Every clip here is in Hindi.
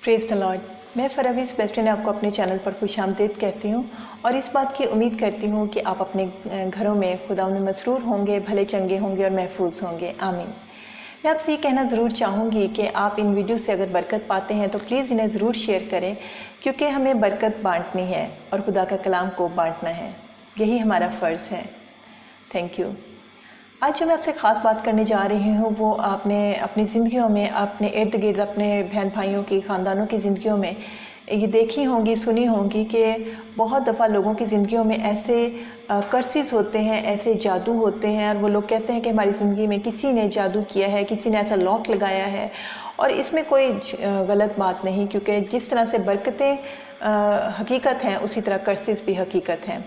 Praise the Lord. मैं फरवीज़ बेस्ट ने आपको अपने चैनल पर खुशामदीद कहती हूँ और इस बात की उम्मीद करती हूँ कि आप अपने घरों में खुदा में मसरूर होंगे, भले चंगे होंगे और महफूज होंगे। आमीन। मैं आपसे ये कहना ज़रूर चाहूँगी कि आप इन वीडियो से अगर बरकत पाते हैं तो प्लीज़ इन्हें ज़रूर शेयर करें, क्योंकि हमें बरकत बांटनी है और खुदा का कलाम को बांटना है। यही हमारा फ़र्ज़ है। Thank you. आज जो मैं आपसे ख़ास बात करने जा रही हूँ वो आपने अपनी ज़िंदगियों में, अपने इर्द गिर्द, अपने बहन भाइयों की, ख़ानदानों की ज़िंदगियों में ये देखी होंगी, सुनी होंगी कि बहुत दफ़ा लोगों की ज़िंदगियों में ऐसे कर्सेस होते हैं, ऐसे जादू होते हैं और वो लोग कहते हैं कि हमारी ज़िंदगी में किसी ने जादू किया है, किसी ने ऐसा लॉक लगाया है। और इसमें कोई गलत बात नहीं, क्योंकि जिस तरह से बरकतें हकीकत हैं उसी तरह कर्सेस भी हकीकत हैं।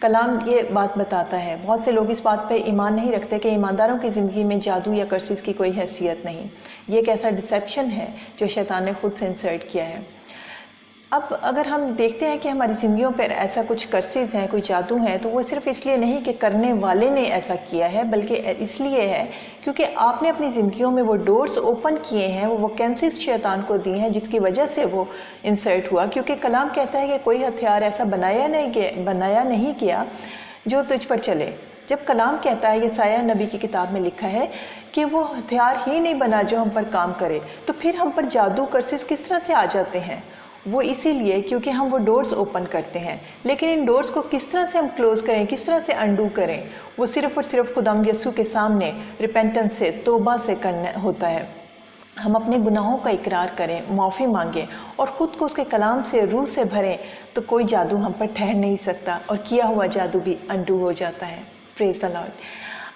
कलाम ये बात बताता है। बहुत से लोग इस बात पे ईमान नहीं रखते कि ईमानदारों की ज़िंदगी में जादू या कर्सेस की कोई हैसियत नहीं। ये एक ऐसा डिसेप्शन है जो शैतान ने खुद से इंसर्ट किया है। अब अगर हम देखते हैं कि हमारी ज़िंदगियों पर ऐसा कुछ कर्सेस हैं, कोई जादू हैं, तो वो सिर्फ़ इसलिए नहीं कि करने वाले ने ऐसा किया है, बल्कि इसलिए है क्योंकि आपने अपनी ज़िंदगियों में वो डोर्स ओपन किए हैं, वो वैकेंसीज शैतान को दी हैं जिसकी वजह से वो इंसर्ट हुआ। क्योंकि कलाम कहता है कि कोई हथियार ऐसा बनाया नहीं गया जो तुझ पर चले। जब कलाम कहता है, यसाया नबी की किताब में लिखा है कि वो हथियार ही नहीं बना जो हम पर काम करे, तो फिर हम पर जादू कर्सेस किस तरह से आ जाते हैं? वो इसीलिए क्योंकि हम वो डोर्स ओपन करते हैं। लेकिन इन डोर्स को किस तरह से हम क्लोज़ करें, किस तरह से अंडू करें, वो सिर्फ़ और सिर्फ खुदाम यसू के सामने रिपेंटेंस से, तौबा से करना होता है। हम अपने गुनाहों का इकरार करें, माफ़ी मांगें और ख़ुद को उसके कलाम से, रूह से भरें, तो कोई जादू हम पर ठहर नहीं सकता और किया हुआ जादू भी अंडू हो जाता है। Praise the Lord.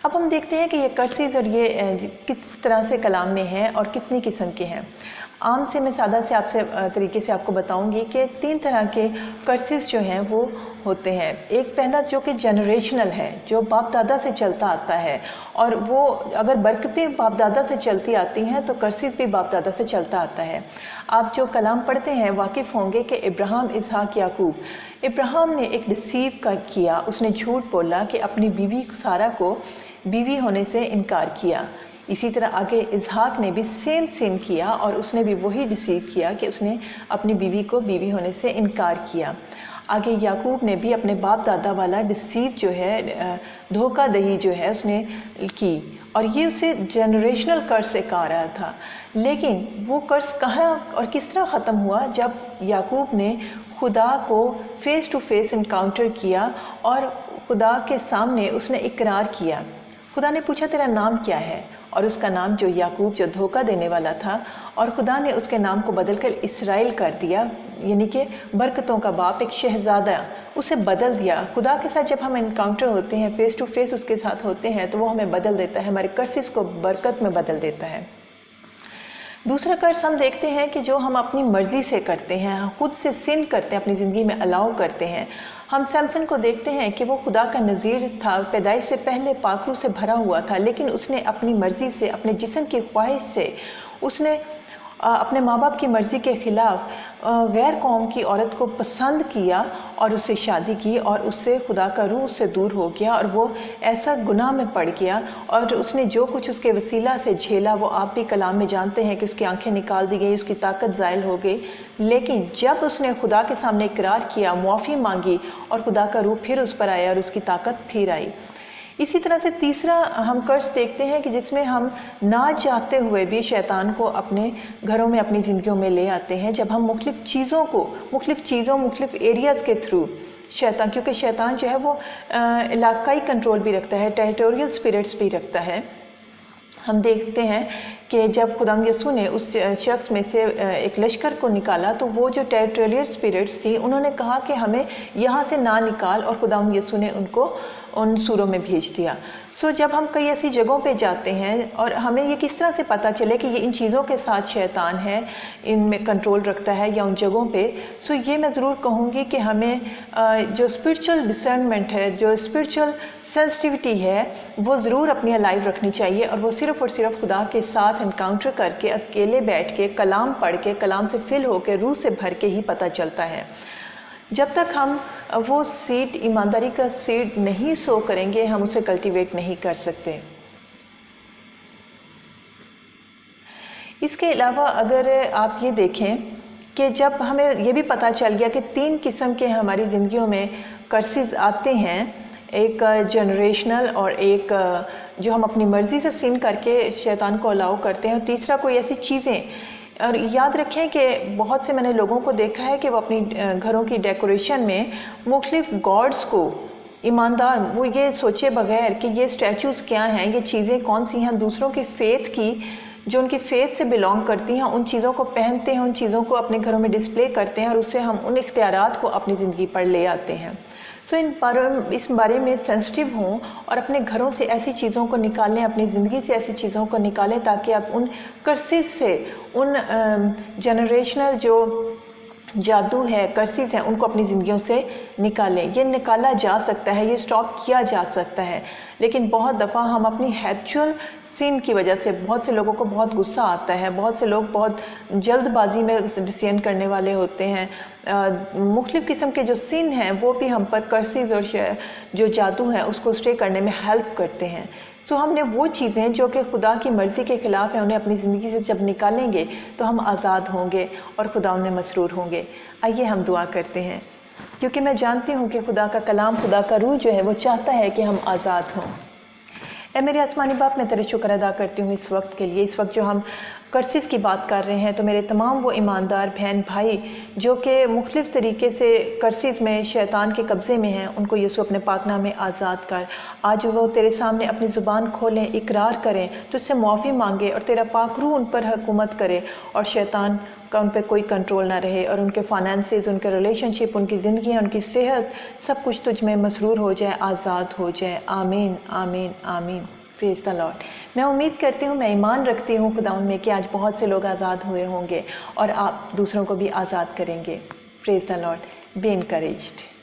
अब हम देखते हैं कि ये कर्सेस और ये किस तरह से कलाम में हैं और कितनी किस्म के हैं। आम से मैं सादा से आपसे तरीके से आपको बताऊंगी कि 3 तरह के कर्सेस जो हैं वो होते हैं। एक पहला जो कि जनरेशनल है, जो बाप दादा से चलता आता है, और वो अगर बरकतें बाप दादा से चलती आती हैं तो कर्सेस भी बाप दादा से चलता आता है। आप जो कलाम पढ़ते हैं वाकिफ़ होंगे कि इब्राहिम, इसहाक, याकूब। इब्राहिम ने एक डिसीव किया, उसने झूठ बोला कि अपनी बीवी सारा को बीवी होने से इनकार किया। इसी तरह आगे इसहाक ने भी सेम सिन किया और उसने भी वही डिसीव किया कि उसने अपनी बीवी को बीवी होने से इनकार किया। आगे याकूब ने भी अपने बाप दादा वाला डिसीव जो है, धोखा दही जो है उसने की, और ये उसे जनरेशनल कर्ज से कहा रहा था। लेकिन वो कर्ज कहाँ और किस तरह ख़त्म हुआ? जब याकूब ने खुदा को फ़ेस टू फेस इनकाउंटर किया और खुदा के सामने उसने इकरार किया। खुदा ने पूछा तेरा नाम क्या है? और उसका नाम जो याकूब, जो धोखा देने वाला था, और खुदा ने उसके नाम को बदलकर इसराइल कर दिया, यानी कि बरकतों का बाप, एक शहजादा, उसे बदल दिया। खुदा के साथ जब हम इनकाउंटर होते हैं, फ़ेस टू फेस उसके साथ होते हैं, तो वो हमें बदल देता है, हमारे कर्सेस को बरकत में बदल देता है। दूसरा कर्ज हम देखते हैं कि जो हम अपनी मर्ज़ी से करते हैं, खुद से सिन करते हैं, अपनी ज़िंदगी में अलाउ करते हैं। हम सैमसन को देखते हैं कि वो खुदा का नज़ीर था, पैदाइश से पहले पाखरू से भरा हुआ था, लेकिन उसने अपनी मर्ज़ी से, अपने जिस्म की ख्वाहिश से, उसने अपने माँ बाप की मर्ज़ी के ख़िलाफ़ गैर कौम की औरत को पसंद किया और उससे शादी की, और उससे खुदा का रूह उससे दूर हो गया और वो ऐसा गुनाह में पड़ गया। और उसने जो कुछ उसके वसीला से झेला वो आप भी कलाम में जानते हैं कि उसकी आंखें निकाल दी गई, उसकी ताकत ज़ायल हो गई। लेकिन जब उसने खुदा के सामने इकरार किया, मुआफ़ी मांगी, और खुदा का रूह फिर उस पर आया और उसकी ताकत फिर आई। इसी तरह से तीसरा हम कर्ज देखते हैं कि जिसमें हम ना चाहते हुए भी शैतान को अपने घरों में, अपनी ज़िंदगियों में ले आते हैं। जब हम मुख्तलिफ़ चीज़ों, मुख्तलिफ़ एरियाज़ के थ्रू शैतान, क्योंकि शैतान जो है वो इलाकाई कंट्रोल भी रखता है, टेरिटोरियल स्पिरिट्स भी रखता है। हम देखते हैं कि जब खुदाम यसू ने उस शख्स में से एक लश्कर को निकाला, तो वो जो टेरिटोरियल स्पिरिट्स थी उन्होंने कहा कि हमें यहाँ से ना निकाल, और खुदाम यसू ने उनको उन सूरों में भेज दिया। सो जब हम कई ऐसी जगहों पे जाते हैं और हमें ये किस तरह से पता चले कि ये इन चीज़ों के साथ शैतान है, इनमें कंट्रोल रखता है या उन जगहों पे, सो ये मैं ज़रूर कहूँगी कि हमें जो स्पिरिचुअल डिसर्नमेंट है, जो स्पिरिचुअल सेंसिटिविटी है, वो ज़रूर अपनी लाइव रखनी चाहिए। और वो सिर्फ़ और सिर्फ खुदा के साथ इनकाउंटर करके, अकेले बैठ के, कलाम पढ़ के, कलाम से फिल होकर, रूह से भर के ही पता चलता है। जब तक हम वो सीड, ईमानदारी का सीड नहीं सो करेंगे, हम उसे कल्टीवेट नहीं कर सकते। इसके अलावा अगर आप ये देखें कि जब हमें ये भी पता चल गया कि 3 किस्म के हमारी ज़िंदगियों में कर्सेस आते हैं, एक जनरेशनल और एक जो हम अपनी मर्ज़ी से सिन करके शैतान को अलाउ करते हैं, और तीसरा कोई ऐसी चीज़ें। और याद रखें कि बहुत से मैंने लोगों को देखा है कि वो अपनी घरों की डेकोरेशन में मुख्तलिफ गॉड्स को ईमानदार वो ये सोचे बगैर कि ये स्टैचूज़ क्या हैं, ये चीज़ें कौन सी हैं, दूसरों की फ़ेथ की जो उनकी फेथ से बिलोंग करती हैं उन चीज़ों को पहनते हैं, उन चीज़ों को अपने घरों में डिस्प्ले करते हैं और उससे हम उन इख्तियारात को अपनी ज़िंदगी पर ले आते हैं। सो इस बारे में सेंसिटिव हों और अपने घरों से ऐसी चीज़ों को निकालें, अपनी ज़िंदगी से ऐसी चीज़ों को निकालें ताकि आप उन कर्सेस से, उन जनरेशनल जो जादू है, कर्सेस हैं, उनको अपनी ज़िंदगियों से निकालें। ये निकाला जा सकता है, ये स्टॉप किया जा सकता है, लेकिन बहुत दफ़ा हम अपनी हैबिचुअल सिन की वजह से, बहुत से लोगों को बहुत गुस्सा आता है, बहुत से लोग बहुत जल्दबाजी में डिसीजन करने वाले होते हैं, मुख्तलिफ़ किस्म के जो सिन हैं वो भी हम पर कर्सेस और जो जादू है उसको स्टे करने में हेल्प करते हैं। सो हमने वो चीज़ें जो कि खुदा की मर्ज़ी के ख़िलाफ़ हैं उन्हें अपनी ज़िंदगी से जब निकालेंगे तो हम आज़ाद होंगे और खुदा में मसरूर होंगे। आइए हम दुआ करते हैं, क्योंकि मैं जानती हूँ कि खुदा का कलाम, खुदा का रूह जो है वो चाहता है कि हम आज़ाद हों। ऐ मेरे आसमानी बाप, मैं तेरे शुक्र अदा करती हूँ इस वक्त के लिए। इस वक्त जो हम कर्सेस की बात कर रहे हैं, तो मेरे तमाम वो ईमानदार बहन भाई जो कि मुख्तलिफ़ तरीके से कर्सेस में शैतान के कब्ज़े में हैं, उनको यीशु अपने पाकनामे में आज़ाद कर। आज वो तेरे सामने अपनी ज़ुबान खोलें, इकरार करें, तुझसे मुआफ़ी मांगे और तेरा पाक रूह उन पर हुकूमत करे और शैतान का उन पर कोई कंट्रोल ना रहे और उनके फाइनेंसेस, उनके रिलेशनशिप, उनकी ज़िंदगी, उनकी सेहत, सब कुछ तुझ में मसरूर हो जाए, आज़ाद हो जाए। आमीन, आमीन, आमीन। Praise the Lord. मैं उम्मीद करती हूँ, मैं ईमान रखती हूँ खुदावंद में कि आज बहुत से लोग आज़ाद हुए होंगे और आप दूसरों को भी आज़ाद करेंगे। Praise the Lord. Be encouraged.